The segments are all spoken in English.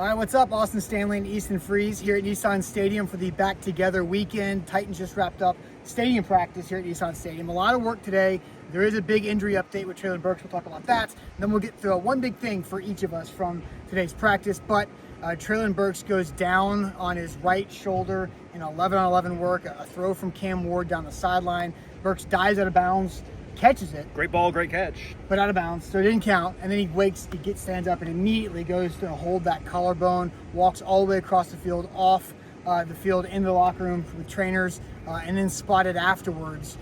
All right, what's up? Austin Stanley and Easton Freeze here at Nissan Stadium for the Back Together weekend. Titans just wrapped up stadium practice here at Nissan Stadium. A lot of work today. There is a big injury update with Treylon Burks. We'll talk about that. And then we'll get through one big thing for each of us from today's practice. But Treylon Burks goes down on his right shoulder in 11-on-11 work, a throw from Cam Ward down the sideline. Burks dives out of bounds, catches it. Great ball, great catch. But out of bounds, so it didn't count. And then he stands up and immediately goes to hold that collarbone, walks all the way across the field, off the field into the locker room with trainers, and then spotted afterwards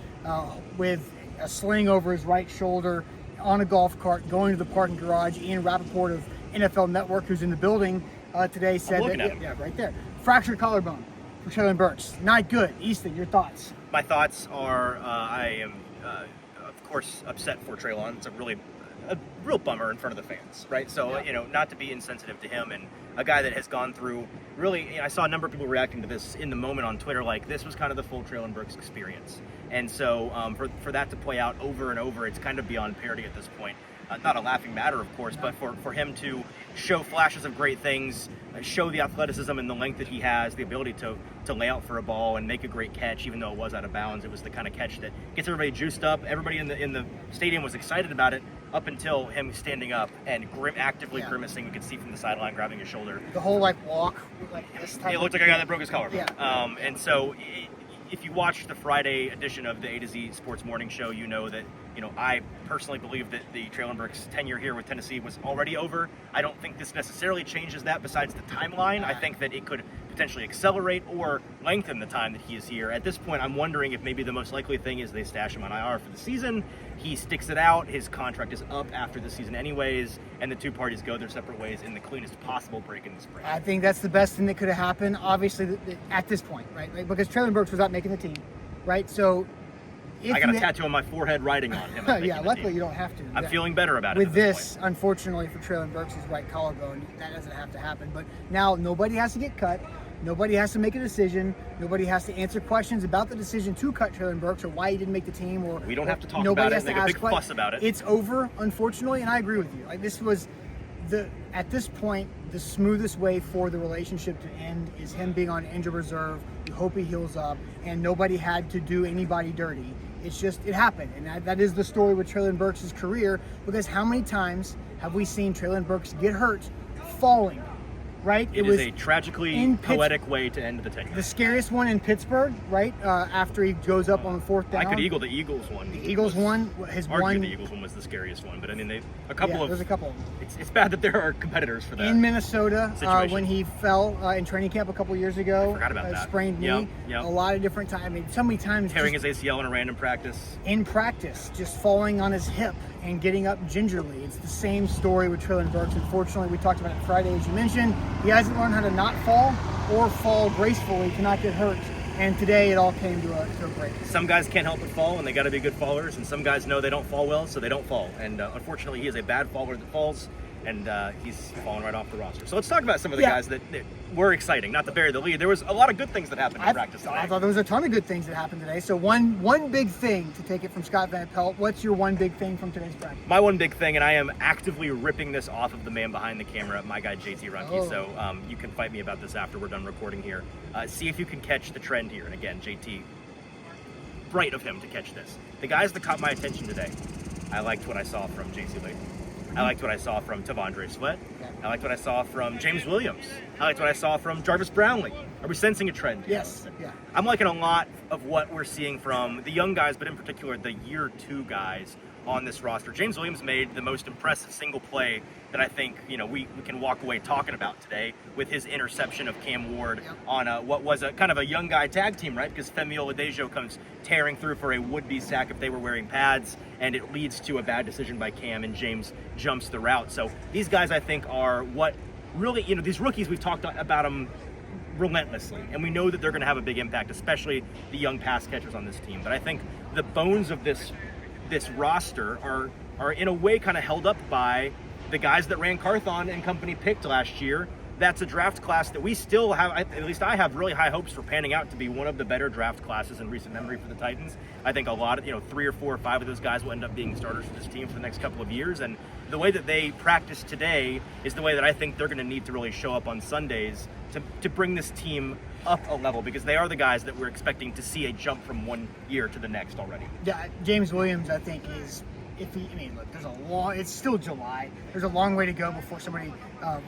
with a sling over his right shoulder on a golf cart going to the parking garage. Ian Rappaport of NFL Network, who's in the building today, said that, right there, fractured collarbone for Treylon Burks. Not good. Easton, your thoughts? My thoughts are I am, of course, upset for Treylon. It's a real bummer in front of the fans, right? So, not to be insensitive to him, and a guy that has gone through really, I saw a number of people reacting to this in the moment on Twitter, like this was kind of the full Treylon Burks experience. And so for that to play out over and over, it's kind of beyond parody at this point. Not a laughing matter, of course, but for him to show flashes of great things, show the athleticism and the length that he has, the ability to lay out for a ball and make a great catch, even though it was out of bounds. It was the kind of catch that gets everybody juiced up. Everybody in the stadium was excited about it up until him standing up and actively grimacing. We could see from the sideline grabbing his shoulder. The whole walk, this type. It looked like a guy that broke his collarbone. Yeah. And so if you watch the Friday edition of the A to Z Sports Morning Show, you know that I personally believe that the Treylon Burks tenure here with Tennessee was already over. I don't think this necessarily changes that besides the timeline. I think that it could potentially accelerate or lengthen the time that he is here. At this point, I'm wondering if maybe the most likely thing is they stash him on IR for the season. He sticks it out. His contract is up after the season anyways, and the two parties go their separate ways in the cleanest possible break in the spring. I think that's the best thing that could have happened, obviously, at this point, right? Because Treylon Burks was not making the team, right? So I got a tattoo on my forehead writing on him. Yeah, luckily you don't have to. I'm feeling better about it. With this, unfortunately for Treylon Burks' right collarbone, that doesn't have to happen. But now nobody has to get cut. Nobody has to make a decision. Nobody has to answer questions about the decision to cut Treylon Burks or why he didn't make the team. Or we don't have to talk about it. Make a big fuss about it. It's over, unfortunately, and I agree with you. This was at this point, the smoothest way for the relationship to end is him being on injured reserve. We hope he heals up, and nobody had to do anybody dirty. It's just, it happened, and that is the story with Treylon Burks' career, because how many times have we seen Treylon Burks get hurt falling, right? It is a tragically poetic way to end the tenure. The scariest one in Pittsburgh, right? After he goes up on the fourth down. I could eagle the Eagles one. The Eagles one, the Eagles one was the scariest one, but I mean, there's a couple of them. It's bad that there are competitors for that. In Minnesota, when he fell in training camp a couple years ago, I forgot about that. Sprained knee. Yep. A lot of different times. I mean, so many times. Tearing his ACL in a random practice. In practice, just falling on his hip and getting up gingerly. It's the same story with Treylon Burks. Unfortunately, we talked about it Friday, as you mentioned. He hasn't learned how to not fall or fall gracefully to not get hurt. And today, it all came to a break. Some guys can't help but fall, and they got to be good fallers. And some guys know they don't fall well, so they don't fall. And unfortunately, he is a bad faller that falls, and he's fallen right off the roster. So let's talk about some of the guys that were exciting. Not to bury the lead, there was a lot of good things that happened in practice today. I thought there was a ton of good things that happened today. So one big thing, to take it from Scott Van Pelt, what's your one big thing from today's practice? My one big thing, and I am actively ripping this off of the man behind the camera, my guy JT Runke. So you can fight me about this after we're done recording here. See if you can catch the trend here. And again, JT, bright of him to catch this. The guys that caught my attention today, I liked what I saw from JC Layton. I liked what I saw from Tavondre Sweat. I liked what I saw from James Williams. I liked what I saw from Jarvis Brownlee. Are we sensing a trend? Yes. Yeah. I'm liking a lot of what we're seeing from the young guys, but in particular the year two guys on this roster. James Williams made the most impressive single play that I think we can walk away talking about today, with his interception of Cam Ward on what was a kind of a young guy tag team, right? Because Femi Oladejo comes tearing through for a would-be sack if they were wearing pads, and it leads to a bad decision by Cam, and James jumps the route. So these guys, I think, are what really, these rookies, we've talked about them relentlessly, and we know that they're going to have a big impact, especially the young pass catchers on this team. But I think the bones of this roster are in a way kind of held up by the guys that Ran Carthon and company picked last year. That's a draft class that we still have, at least I have really high hopes for panning out to be one of the better draft classes in recent memory for the Titans. I think a lot of, 3 or 4 or 5 of those guys will end up being starters for this team for the next couple of years. And the way that they practice today is the way that I think they're going to need to really show up on Sundays to bring this team up a level, because they are the guys that we're expecting to see a jump from one year to the next already. Yeah, James Williams, I think, is, look, it's still July. There's a long way to go before somebody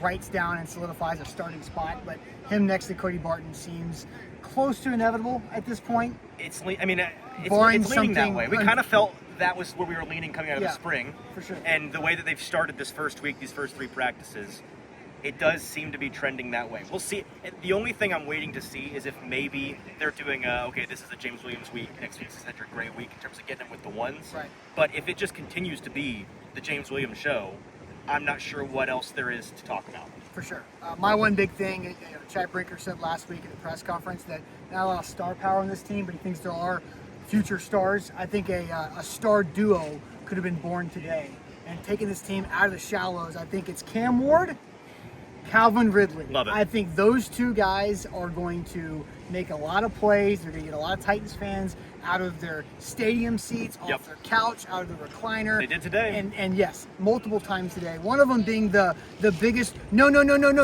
writes down and solidifies a starting spot, but him next to Cody Barton seems close to inevitable at this point. It's leaning that way. We kind of felt that was where we were leaning coming out of the spring. For sure. And the way that they've started this first week, these first 3 practices, it does seem to be trending that way. We'll see. The only thing I'm waiting to see is if maybe they're doing, okay, this is a James Williams week, next week's a Cedric Gray week in terms of getting him with the ones. Right. But if it just continues to be the James Williams show, I'm not sure what else there is to talk about. For sure. My one big thing, Chad Brinker said last week at the press conference that not a lot of star power on this team, but he thinks there are future stars. I think a star duo could have been born today. And taking this team out of the shallows, I think it's Cam Ward, Calvin Ridley. Love it. I think those two guys are going to make a lot of plays. They're going to get a lot of Titans fans out of their stadium seats, off their couch, out of the recliner. They did today. And yes, multiple times today. One of them being the biggest no,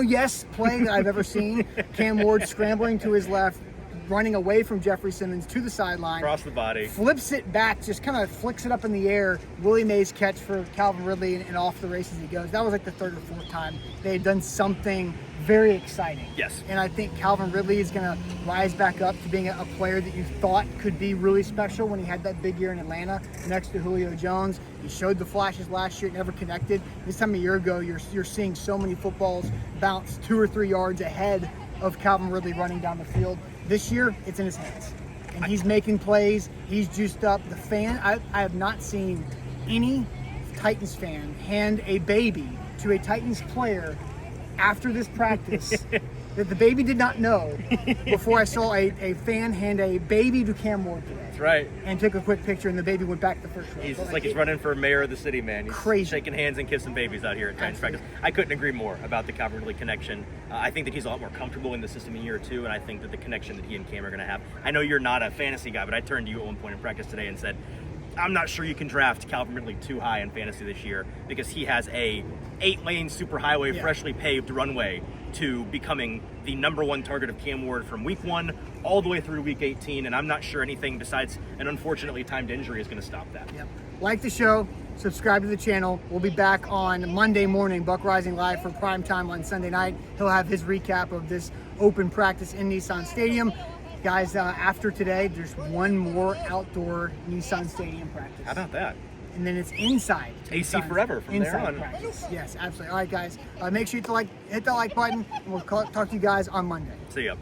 yes play that I've ever seen. Cam Ward scrambling to his left, running away from Jeffrey Simmons to the sideline. Across the body. Flips it back, just kind of flicks it up in the air. Willie Mays catch for Calvin Ridley, and off the races he goes. That was like the 3rd or 4th time they had done something very exciting. Yes. And I think Calvin Ridley is going to rise back up to being a player that you thought could be really special when he had that big year in Atlanta next to Julio Jones. He showed the flashes last year, never connected. This time a year ago, you're seeing so many footballs bounce 2 or 3 yards ahead of Calvin Ridley running down the field. This year, it's in his hands. And he's making plays. He's juiced up. The fan, I have not seen any Titans fan hand a baby to a Titans player after this practice that the baby did not know before I saw a fan hand a baby to Cam Ward today. That's right. And took a quick picture, and the baby went back to the first row. He's like he's running for mayor of the city, man. He's crazy. Shaking hands and kissing babies out here at Titans practice. I couldn't agree more about the Calvin Ridley connection. I think that he's a lot more comfortable in the system in year 2, and I think that the connection that he and Cam are going to have. I know you're not a fantasy guy, but I turned to you at one point in practice today and said, I'm not sure you can draft Calvin Ridley too high in fantasy this year, because he has a 8-lane superhighway, freshly paved runway to becoming the #1 target of Cam Ward from week 1 all the way through week 18, and I'm not sure anything besides an unfortunately timed injury is going to stop that. Yep. Like the show, subscribe to the channel. We'll be back on Monday morning, Buck Rising Live for prime time on Sunday night. He'll have his recap of this open practice in Nissan Stadium. Guys, after today, there's one more outdoor Nissan Stadium practice. How about that? And then it's inside. AC forever from there on. Practice. Yes, absolutely. All right, guys. Make sure you hit the like button, and we'll talk to you guys on Monday. See ya.